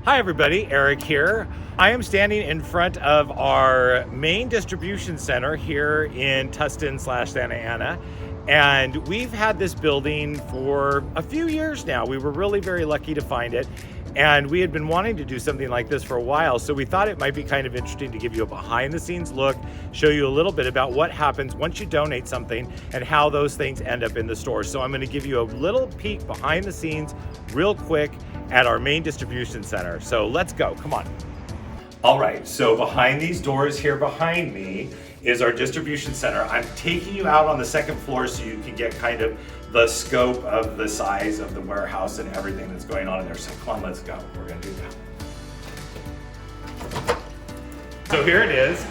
Hi everybody, Eric here. I am standing in front of our main distribution center here in Tustin/Santa Ana. And we've had this building for a few years now. We were really very lucky to find it. And we had been wanting to do something like this for a while. So we thought it might be kind of interesting to give you a behind the scenes look, show you a little bit about what happens once you donate something and how those things end up in the store. So I'm going to give you a little peek behind the scenes real quick at our main distribution center. So let's go, come on. All right, so behind these doors here behind me is our distribution center. I'm taking you out on the second floor so you can get kind of the scope of the size of the warehouse and everything that's going on in there. So come on, let's go. We're gonna do that. So here it is.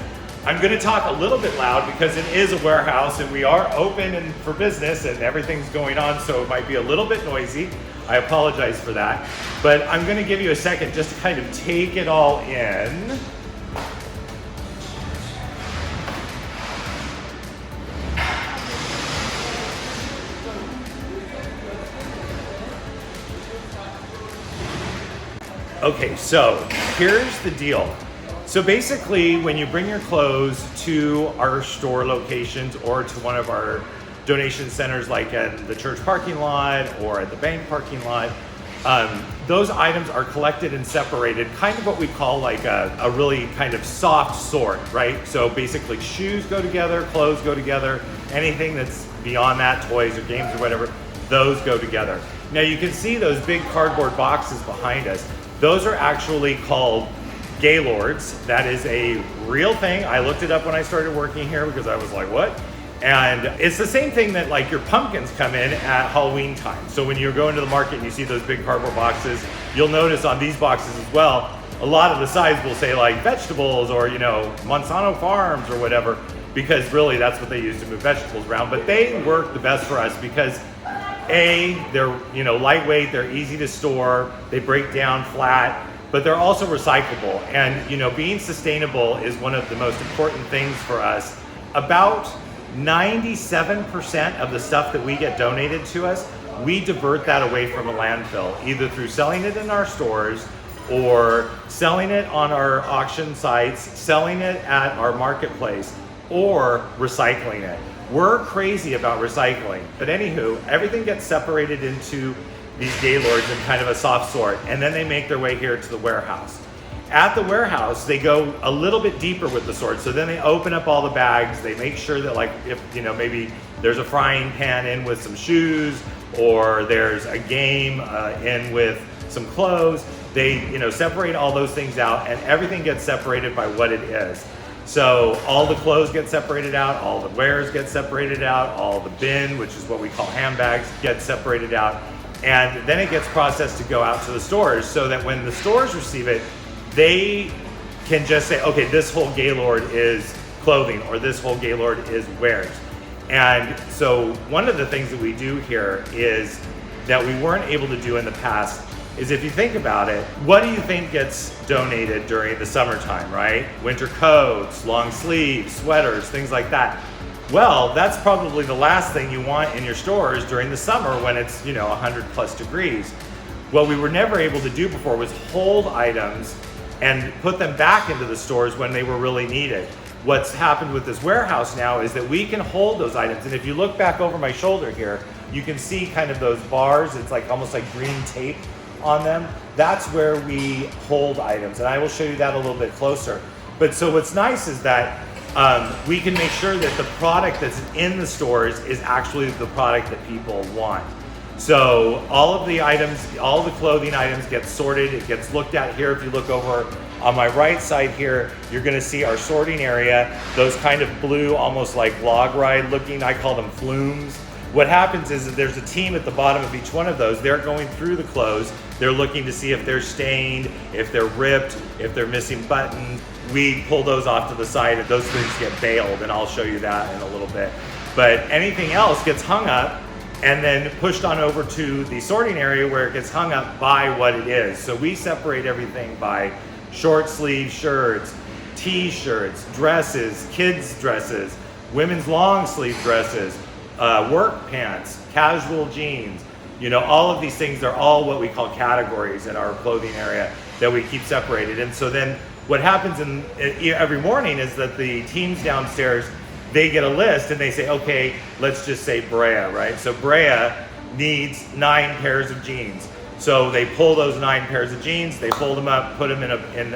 I'm gonna talk a little bit loud because it is a warehouse and we are open and for business and everything's going on, so it might be a little bit noisy. I apologize for that. But I'm gonna give you a second just to kind of take it all in. Okay, so here's the deal. So basically, when you bring your clothes to our store locations or to one of our donation centers, like at the church parking lot or at the bank parking lot, those items are collected and separated, kind of what we call like a really kind of soft sort, right? So basically shoes go together, clothes go together, anything that's beyond that, toys or games or whatever, those go together. Now you can see those big cardboard boxes behind us. Those are actually called Gaylords. That is a real thing. I looked it up when I started working here because I was like, what? And it's the same thing that like your pumpkins come in at Halloween time. So when you're going to the market and you see those big cardboard boxes, you'll notice on these boxes as well, a lot of the sides will say like vegetables or, you know, Monsanto Farms or whatever, because really that's what they use to move vegetables around. But they work the best for us because they're, you know, lightweight, they're easy to store, they break down flat, but they're also recyclable. And, you know, being sustainable is one of the most important things for us. About 97% of the stuff that we get donated to us, we divert that away from a landfill, either through selling it in our stores or selling it on our auction sites, selling it at our marketplace, or recycling it. We're crazy about recycling, but anywho, everything gets separated into these Gaylords in kind of a soft sort, and then they make their way here to the warehouse. At the warehouse, they go a little bit deeper with the sort, so then they open up all the bags, they make sure that like, if, you know, maybe there's a frying pan in with some shoes, or there's a game in with some clothes, they, you know, separate all those things out, and everything gets separated by what it is. So all the clothes get separated out, all the wares get separated out, all the bin, which is what we call handbags, get separated out. And then it gets processed to go out to the stores so that when the stores receive it, they can just say, okay, this whole Gaylord is clothing or this whole Gaylord is wares. And so one of the things that we do here is that we weren't able to do in the past is, if you think about it, what do you think gets donated during the summertime, right? Winter coats, long sleeves, sweaters, things like that. Well, that's probably the last thing you want in your stores during the summer when it's, you know, 100+ degrees. What we were never able to do before was hold items and put them back into the stores when they were really needed. What's happened with this warehouse now is that we can hold those items. And if you look back over my shoulder here, you can see kind of those bars. It's like almost like green tape on them. That's where we hold items. And I will show you that a little bit closer. But so what's nice is that we can make sure that the product that's in the stores is actually the product that people want. So all of the items, all the clothing items get sorted. It gets looked at here. If you look over on my right side here, you're gonna see our sorting area, those kind of blue, almost like log ride looking, I call them flumes. What happens is that there's a team at the bottom of each one of those. They're going through the clothes. They're looking to see if they're stained, if they're ripped, if they're missing buttons. We pull those off to the side and those things get baled, and I'll show you that in a little bit. But anything else gets hung up and then pushed on over to the sorting area where it gets hung up by what it is. So we separate everything by short sleeve shirts, t-shirts, dresses, kids dresses, women's long sleeve dresses, work pants, casual jeans, all of these things, they're all what we call categories in our clothing area that we keep separated. And so then what happens every morning is that the teams downstairs, they get a list and they say, okay, let's just say Brea, right? So Brea needs 9 pairs of jeans. So they pull those 9 pairs of jeans, they fold them up, put them in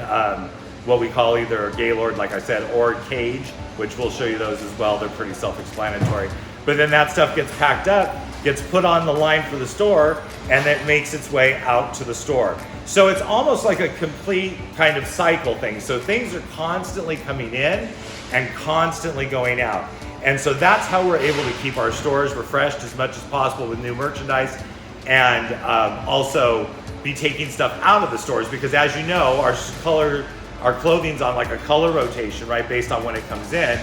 what we call either a Gaylord, like I said, or cage, which we'll show you those as well. They're pretty self-explanatory. But then that stuff gets packed up, gets put on the line for the store, and it makes its way out to the store. So it's almost like a complete kind of cycle thing. So things are constantly coming in and constantly going out. And so that's how we're able to keep our stores refreshed as much as possible with new merchandise, and also be taking stuff out of the stores, because as you know, our clothing's on like a color rotation, right, based on when it comes in.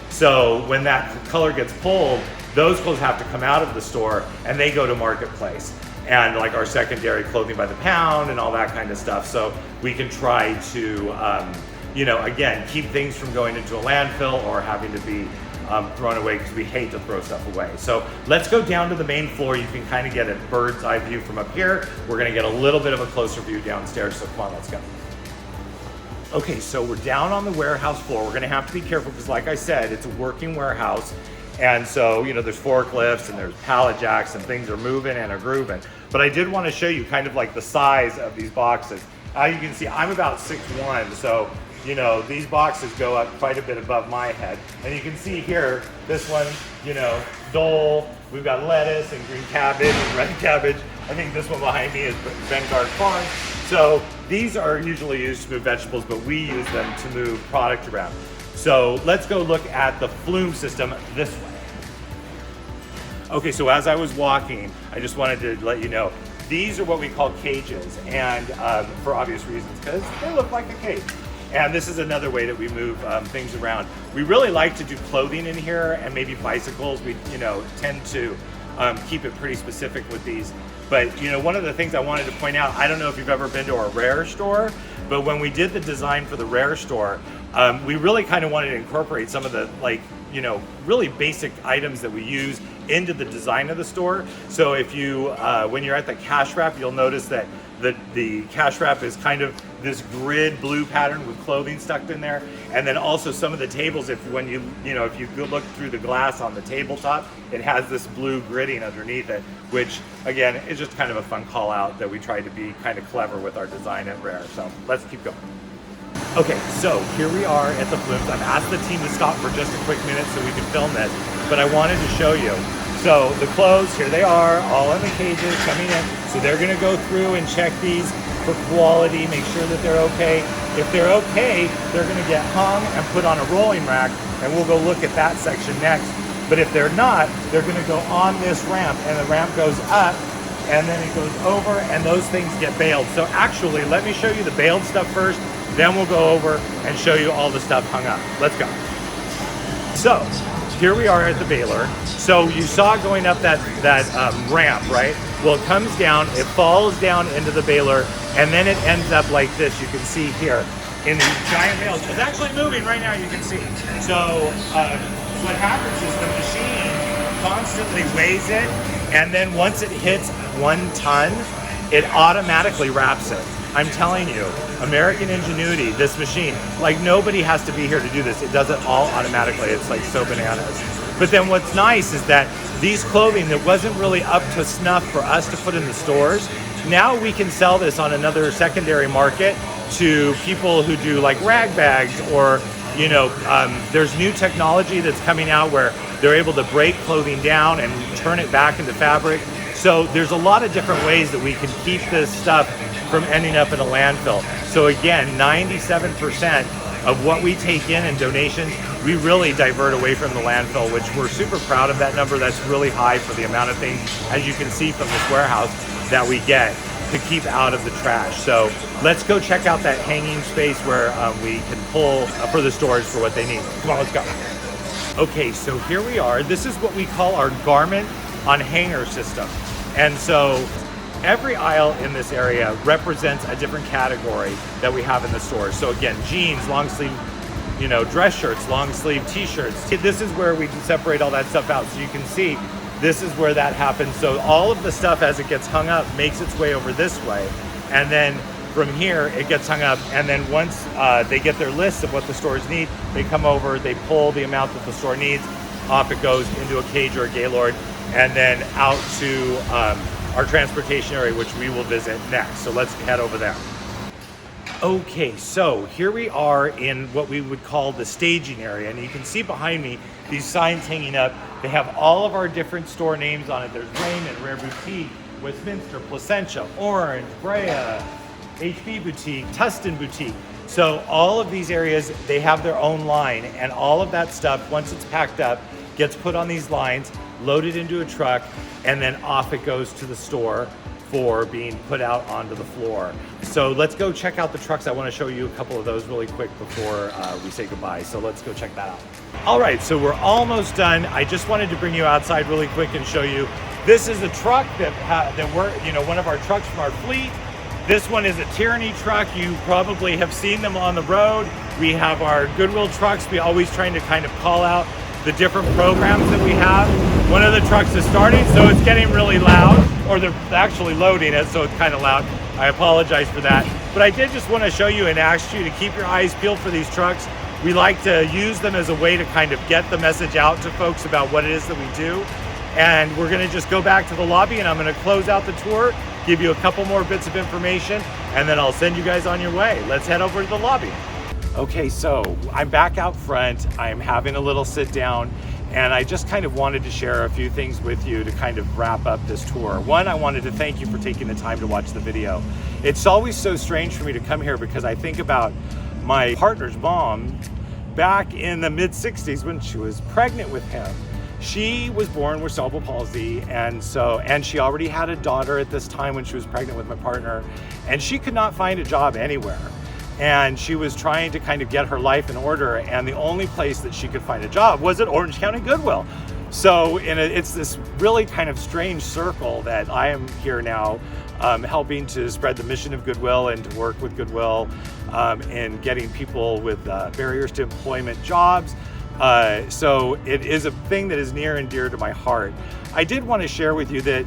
So when that color gets pulled, those clothes have to come out of the store and they go to marketplace, and like our secondary clothing by the pound and all that kind of stuff. So we can try to, again, keep things from going into a landfill or having to be thrown away, because we hate to throw stuff away. So let's go down to the main floor. You can kind of get a bird's eye view from up here. We're gonna get a little bit of a closer view downstairs. So come on, let's go. Okay, so we're down on the warehouse floor. We're gonna have to be careful because, like I said, it's a working warehouse. And so, there's forklifts and there's pallet jacks and things are moving and are grooving. But I did want to show you kind of like the size of these boxes. You can see I'm about 6'1", so these boxes go up quite a bit above my head. And you can see here, this one, Dole, we've got lettuce and green cabbage and red cabbage. I think this one behind me is Vanguard Farms. So these are usually used to move vegetables, but we use them to move product around. So let's go look at the flume system this way. Okay, so as I was walking, I just wanted to let you know, these are what we call cages, and for obvious reasons, because they look like a cage. And this is another way that we move things around. We really like to do clothing in here and maybe bicycles. We tend to keep it pretty specific with these. But one of the things I wanted to point out, I don't know if you've ever been to a Rare store, but when we did the design for the Rare store, we really kind of wanted to incorporate some of the really basic items that we use into the design of the store. So if you, when you're at the cash wrap, you'll notice that the cash wrap is kind of this grid blue pattern with clothing stuck in there. And then also some of the tables, if you look through the glass on the tabletop, it has this blue gridding underneath it, which again, is just kind of a fun call out that we tried to be kind of clever with our design at Rare. So let's keep going. Okay, so here we are at the flumes. I've asked the team to stop for just a quick minute so we can film this, but I wanted to show you. So the clothes, here they are, all in the cages coming in. So they're gonna go through and check these for quality, make sure that they're okay. If they're okay, they're gonna get hung and put on a rolling rack, and we'll go look at that section next. But if they're not, they're gonna go on this ramp, and the ramp goes up, and then it goes over, and those things get baled. So actually, let me show you the baled stuff first, then we'll go over and show you all the stuff hung up. Let's go. So here we are at the baler. So you saw going up that ramp, right? Well, it comes down, it falls down into the baler, and then it ends up like this. You can see here in these giant bales. It's actually moving right now, you can see. So what happens is the machine constantly weighs it, and then once it hits 1 ton, it automatically wraps it. I'm telling you, American ingenuity, this machine, like nobody has to be here to do this. It does it all automatically. It's like so bananas. But then what's nice is that these clothing that wasn't really up to snuff for us to put in the stores, now we can sell this on another secondary market to people who do like rag bags, or there's new technology that's coming out where they're able to break clothing down and turn it back into fabric. So there's a lot of different ways that we can keep this stuff from ending up in a landfill. So again, 97% of what we take in donations, we really divert away from the landfill, which we're super proud of that number. That's really high for the amount of things, as you can see from this warehouse, that we get to keep out of the trash. So let's go check out that hanging space where we can pull for the stores for what they need. Come on, let's go. Okay, so here we are. This is what we call our garment on hanger system. And so every aisle in this area represents a different category that we have in the store. So again, jeans, long sleeve, dress shirts, long sleeve t-shirts. This is where we can separate all that stuff out. So you can see this is where that happens. So all of the stuff as it gets hung up makes its way over this way. And then from here, it gets hung up. And then once they get their list of what the stores need, they come over, they pull the amount that the store needs, off it goes into a cage or a Gaylord, and then out to our transportation area, which we will visit next. So let's head over there. Okay, so here we are in what we would call the staging area, and you can see behind me these signs hanging up. They have all of our different store names on it. There's Raymond, Rare Boutique, Westminster, Placentia, Orange, Brea, HB Boutique, Tustin Boutique. So all of these areas, they have their own line, and all of that stuff, once it's packed up, gets put on these lines, loaded into a truck, and then off it goes to the store for being put out onto the floor. So let's go check out the trucks. I want to show you a couple of those really quick before we say goodbye. So let's go check that out. All right, so we're almost done. I just wanted to bring you outside really quick and show you. This is a truck that we're, one of our trucks from our fleet. This one is a Tyranny truck. You probably have seen them on the road. We have our Goodwill trucks. We always trying to kind of call out the different programs that we have. One of the trucks is starting, so it's getting really loud, or they're actually loading it, so it's kind of loud. I apologize for that. But I did just want to show you and ask you to keep your eyes peeled for these trucks. We like to use them as a way to kind of get the message out to folks about what it is that we do. And we're gonna just go back to the lobby, and I'm gonna close out the tour, give you a couple more bits of information, and then I'll send you guys on your way. Let's head over to the lobby. Okay, so I'm back out front. I'm having a little sit down, and I just kind of wanted to share a few things with you to kind of wrap up this tour. One, I wanted to thank you for taking the time to watch the video. It's always so strange for me to come here because I think about my partner's mom back in the mid-60s when she was pregnant with him. She was born with cerebral palsy, and she already had a daughter at this time when she was pregnant with my partner, and she could not find a job anywhere. And she was trying to kind of get her life in order, and the only place that she could find a job was at Orange County Goodwill. So it's this really kind of strange circle that I am here now helping to spread the mission of Goodwill and to work with Goodwill in getting people with barriers to employment jobs. So it is a thing that is near and dear to my heart. I did want to share with you that,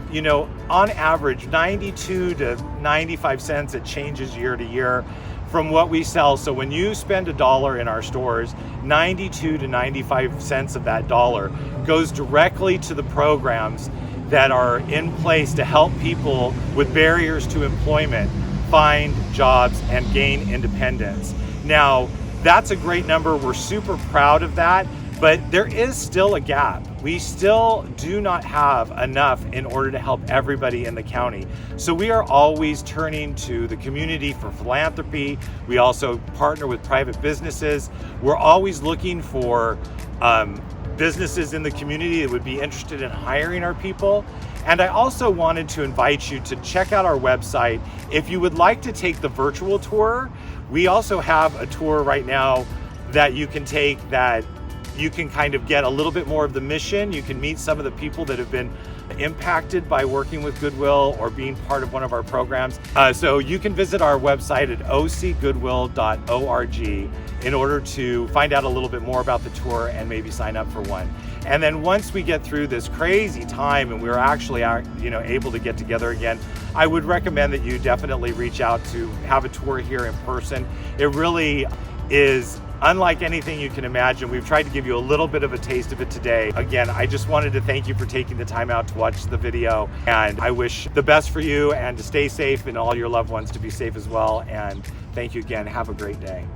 on average, 92 to 95 cents, it changes year to year from what we sell. So when you spend $1 in our stores, 92 to 95 cents of that dollar goes directly to the programs that are in place to help people with barriers to employment find jobs and gain independence. Now, that's a great number. We're super proud of that, but there is still a gap. We still do not have enough in order to help everybody in the county. So we are always turning to the community for philanthropy. We also partner with private businesses. We're always looking for businesses in the community that would be interested in hiring our people. And I also wanted to invite you to check out our website. If you would like to take the virtual tour, we also have a tour right now that you can take that you can kind of get a little bit more of the mission. You can meet some of the people that have been impacted by working with Goodwill or being part of one of our programs. So you can visit our website at ocgoodwill.org in order to find out a little bit more about the tour and maybe sign up for one. And then once we get through this crazy time and we're actually able to get together again, I would recommend that you definitely reach out to have a tour here in person. It really is unlike anything you can imagine. We've tried to give you a little bit of a taste of it today. Again, I just wanted to thank you for taking the time out to watch the video, and I wish the best for you and to stay safe and all your loved ones to be safe as well. And thank you again. Have a great day.